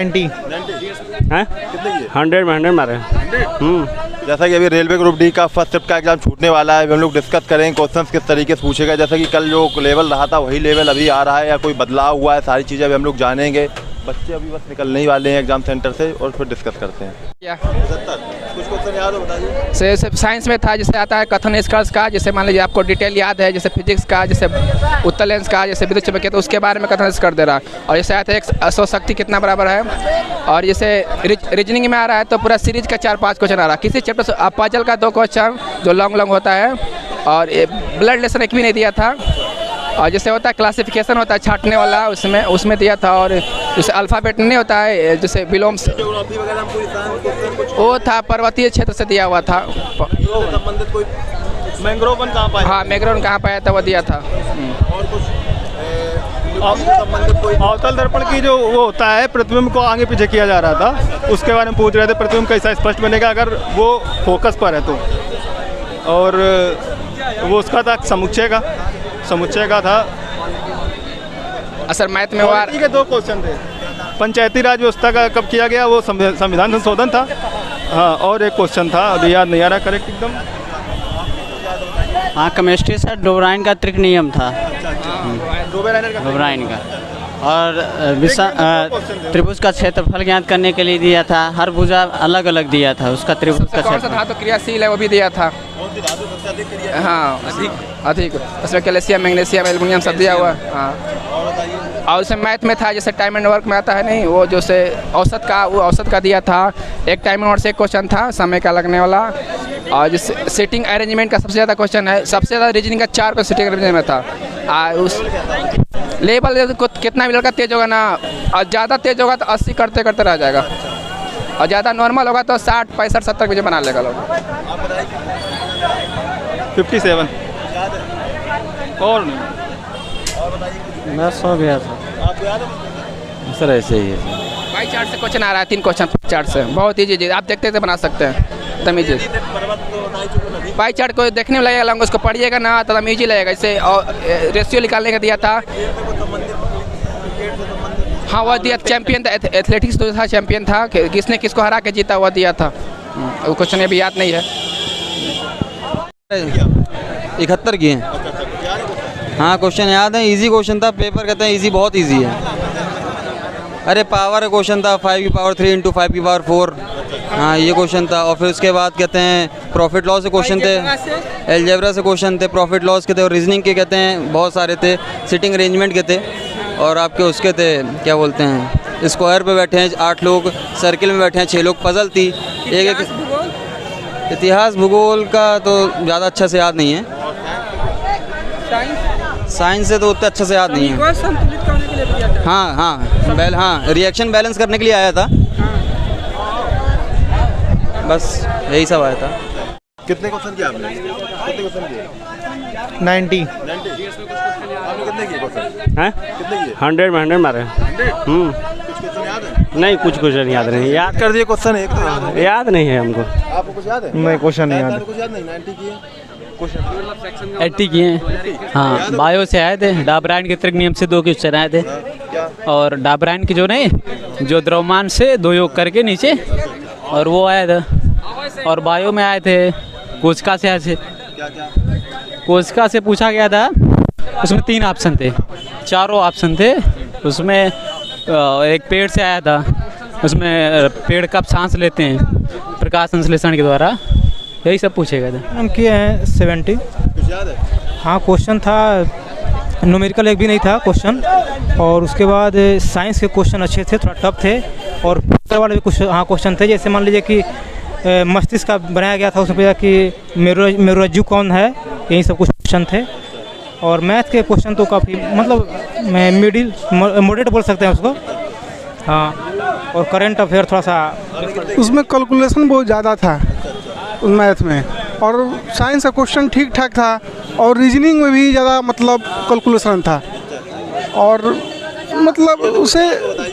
90 हैं? कितने की 100 में 100 मारे। जैसा कि अभी रेलवे ग्रुप डी का फर्स्ट शिफ्ट का एग्जाम छूटने वाला है, हम लोग डिस्कस करेंगे क्वेश्चंस किस तरीके से पूछेगा। जैसा कि कल जो लेवल रहा था वही लेवल अभी आ रहा है या कोई बदलाव हुआ है, सारी चीज़ें अभी हम लोग जानेंगे। बच्चे अभी बस निकलने ही वाले हैं एग्जाम सेंटर से और फिर डिस्कस करते हैं। क्या 70 कुछ क्वेश्चन याद हो बताइए। से साइंस में था, जैसे आता है कथन निष्कर्ष का, जैसे मान लीजिए आपको डिटेल याद है, जैसे फिजिक्स का, जैसे उत्तर लेंस का, जैसे विद्युत चुम्बकीय, तो उसके बारे में कथन निष्कर्ष दे रहा है। और जैसे आता है एक सौशक्ति कितना बराबर है, और जैसे रीजनिंग में आ रहा है तो पूरा सीरीज का 4-5 क्वेश्चन आ रहा है। किसी चैप्टर से पजल का 2 क्वेश्चन जो लॉन्ग होता है, और ब्लड लेसन एक भी नहीं दिया था। और जैसे होता है क्लासिफिकेशन होता है छांटने वाला, उसमें दिया था। और जैसे अल्फ़ाबेट नहीं होता है, जैसे विलोम से वो था, पर्वतीय क्षेत्र से दिया हुआ था। संबंधित कोई मैंग्रोवन कहाँ पाया? हाँ, मैंग्रोवन कहाँ पाया था वो दिया था। और कुछ संबंधित कोई अवतल दर्पण की जो वो होता है, प्रतिबिंब को आगे पीछे किया जा रहा था, उसके बारे में पूछ रहे थे। प्रतिबिंब कैसा स्पष्ट बनेगा अगर वो फोकस पर है तो। और वो उसका था समुच्चय का था। असर मैथ में हुआ। के 2 क्वेश्चन थे। पंचायती राज व्यवस्था का कब किया गया, वो संविधान संशोधन था। हाँ, और एक क्वेश्चन था अभी याद नहीं आ रहा करेक्ट एकदम। हाँ, केमिस्ट्री से डोबराइन का त्रिक नियम था, डोबराइन का। और त्रिभुज का क्षेत्रफल ज्ञात करने के लिए दिया था। हर भुजा अलग अलग दिया था, उसका त्रिभुज का क्षेत्रफल। धातु क्रियाशील है वो भी दिया था। हाँ, अधिक उसमें कैल्शियम, मैग्नीशियम, एल्युमिनियम सब दिया हुआ है। हाँ, और उसमें मैथ में था, जैसे टाइम एंड वर्क में आता है नहीं, वो जो से औसत का दिया था। एक टाइम एंड वर्क से एक क्वेश्चन था समय का लगने वाला। और जैसे सीटिंग अरेंजमेंट का सबसे ज़्यादा क्वेश्चन है, सबसे ज़्यादा रीजनिंग का 4 पे सीटिंग अरेंजमेंट में था। उस लेवल को कितना भी लड़का तेज होगा ना, और ज़्यादा तेज होगा तो 80 करते करते रह जाएगा, और ज़्यादा नॉर्मल होगा तो 60, 65, 70 मुझे बना लेगा लोग। 57 और नहीं। मैं सो गया था सर, ऐसे ही है। बाई चार्ट से क्वेश्चन आ रहा है, 3 क्वेश्चन चार्ट से, बहुत ईजी, आप देखते बना सकते हैं तमीज़। पाई चार्ट को देखने में लगेगा, उसको पढ़िएगा ना तो ईजी लगेगा। इससे और रेशियो निकालने का दिया था। हाँ, वह दिया चैंपियन था, एथलेटिक्स तो था, चैंपियन था, किसने किसको हरा के जीता, वह दिया था। वो क्वेश्चन अभी याद नहीं है। 71 किए हैं। हाँ, क्वेश्चन याद है, इजी क्वेश्चन था। पेपर कहते हैं इजी, बहुत इजी है। अरे पावर क्वेश्चन था, 5 की पावर 3 × 5 की पावर 4। हाँ, ये क्वेश्चन था। और फिर उसके बाद कहते हैं प्रॉफिट लॉस से क्वेश्चन थे, एलजेब्रा से क्वेश्चन थे, प्रॉफिट लॉस के थे, और रीजनिंग के कहते हैं बहुत सारे थे, सिटिंग अरेंजमेंट के थे, और आपके उसके थे क्या बोलते हैं, स्क्वायर पे बैठे हैं 8 लोग, सर्किल में बैठे हैं 6 लोग, पजल थी। एक इतिहास भूगोल का तो ज़्यादा अच्छा से याद नहीं है। साइंस से तो उतना अच्छा से याद नहीं है। हाँ, रिएक्शन बैलेंस करने के लिए आया था। बस यही सब आया था। कितने क्वेश्चन किए आपने? कितने क्वेश्चन किए? 90 आपने कितने किए क्वेश्चन? हैं? कितने किए? 100 में 100 मारे। कुछ क्वेश्चन याद है? नहीं, कुछ क्वेश्चन याद नहीं। याद कर दिए क्वेश्चन, एक तो याद है। याद नहीं है हमको। आपको कुछ याद है? नहीं, क्वेश्चन नहीं याद। कुछ याद नहीं। 90 किए क्वेश्चन 80 किए हैं। हाँ, बायो से आए थे, डाबराइन के त्रिक नियम से 2 क्वेश्चन आए थे। और डाबराइन की जो द्रव्यमान से 2 योग करके नीचे, और वो आया था। और बायो में आए थे, कोशिका से आए थे। कोशिका से पूछा गया था, उसमें 3 ऑप्शन थे, 4 ऑप्शन थे उसमें। एक पेड़ से आया था, उसमें पेड़ कब सांस लेते हैं, प्रकाश संश्लेषण के द्वारा। यही सब पूछे गए थे। हम किए हैं 70। कुछ याद है? हाँ, क्वेश्चन था, न्यूमेरिकल एक भी नहीं था क्वेश्चन। और उसके बाद साइंस के क्वेश्चन अच्छे थे, थोड़ा टफ थे। और पेपर वाले भी कुछ क्वेश्चन थे, जैसे मान लीजिए कि मस्तिष्क का बनाया गया था, उसमें पूछा कि मेरुरज्जु कौन है, यही सब कुछ क्वेश्चन थे। और मैथ के क्वेश्चन तो काफ़ी मतलब मॉडरेट बोल सकते हैं उसको। हाँ, और करंट अफेयर थोड़ा सा, उसमें कैलकुलेशन बहुत ज़्यादा था मैथ में। और साइंस का क्वेश्चन ठीक ठाक था, और रीजनिंग में भी ज़्यादा मतलब कैलकुलेशन था। और मतलब उसे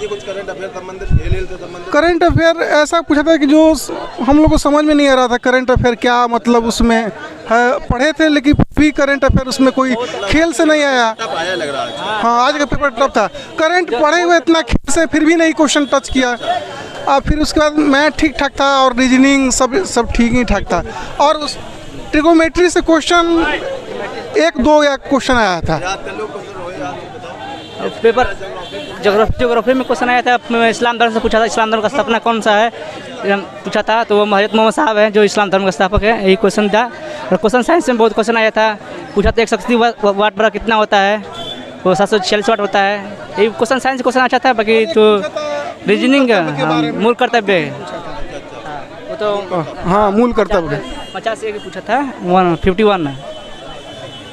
कुछ करंट अफेयर संबंधित, खेल से संबंधित करंट अफेयर ऐसा पूछा था कि जो हम लोग को समझ में नहीं आ रहा था करंट अफेयर क्या मतलब उसमें है, पढ़े थे लेकिन भी करंट अफेयर उसमें कोई खेल से नहीं आया। लग रहा है। हाँ, आज का पेपर टफ था। करंट पढ़े हुए इतना खेल से फिर भी नहीं क्वेश्चन टच किया। फिर उसके बाद मैथ ठीक ठाक था और रीजनिंग सब ठीक ही ठाक था। और उस ट्रिगोमेट्री से क्वेश्चन 1-2 या क्वेश्चन आया था। पेपर ज्योग्राफी में क्वेश्चन आया था, इस्लाम धर्म से पूछा था, इस्लाम धर्म का स्थापना कौन सा है पूछा था, तो वो हज़रत मोहम्मद साहब हैं जो इस्लाम धर्म का स्थापक है, यही क्वेश्चन था। और क्वेश्चन साइंस में बहुत क्वेश्चन आया था, पूछा था 180 वाट बड़ा कितना होता है, वो 746 वाट होता है। यही क्वेश्चन साइंस क्वेश्चन अच्छा था। बाकी तो रीजनिंग मूल कर्तव्य वो तो हाँ मूल कर्तव्य 50 की पूछा था, 151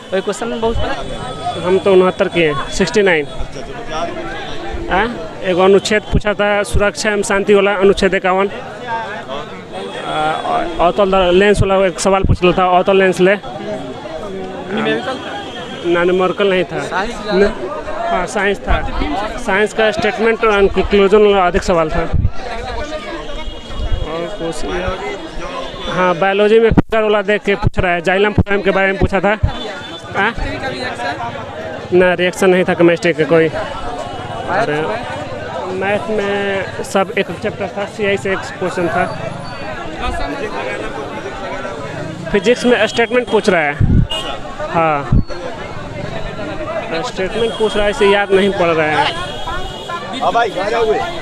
वही क्वेश्चन बहुत। हम तो 69 के हैं, 69। एक अनुच्छेद पूछा था सुरक्षा एवं शांति वाला, अनुच्छेद 51। अवतल लेंस वाला एक सवाल पूछ रहा था, अवतल लेंस ले न्यूमेरिकल नहीं था। हाँ साइंस था, साइंस का स्टेटमेंट और कंक्लूजन वाला अधिक सवाल था। और हाँ बायोलॉजी में फिगर वाला देख के पूछ रहा है, जाइलम फ्लोएम के बारे में पूछा था। ना रिएक्शन नहीं था केमिस्ट्री का कोई। और मैथ में सब एक चैप्टर था, CI से एक क्वेश्चन था। फिजिक्स में स्टेटमेंट पूछ रहा है। हाँ स्टेटमेंट पूछ रहा है, इसे याद नहीं पड़ रहा है।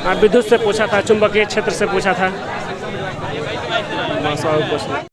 हाँ विद्युत से पूछा था, चुंबकीय क्षेत्र से पूछा था। बस और कुछ नहीं।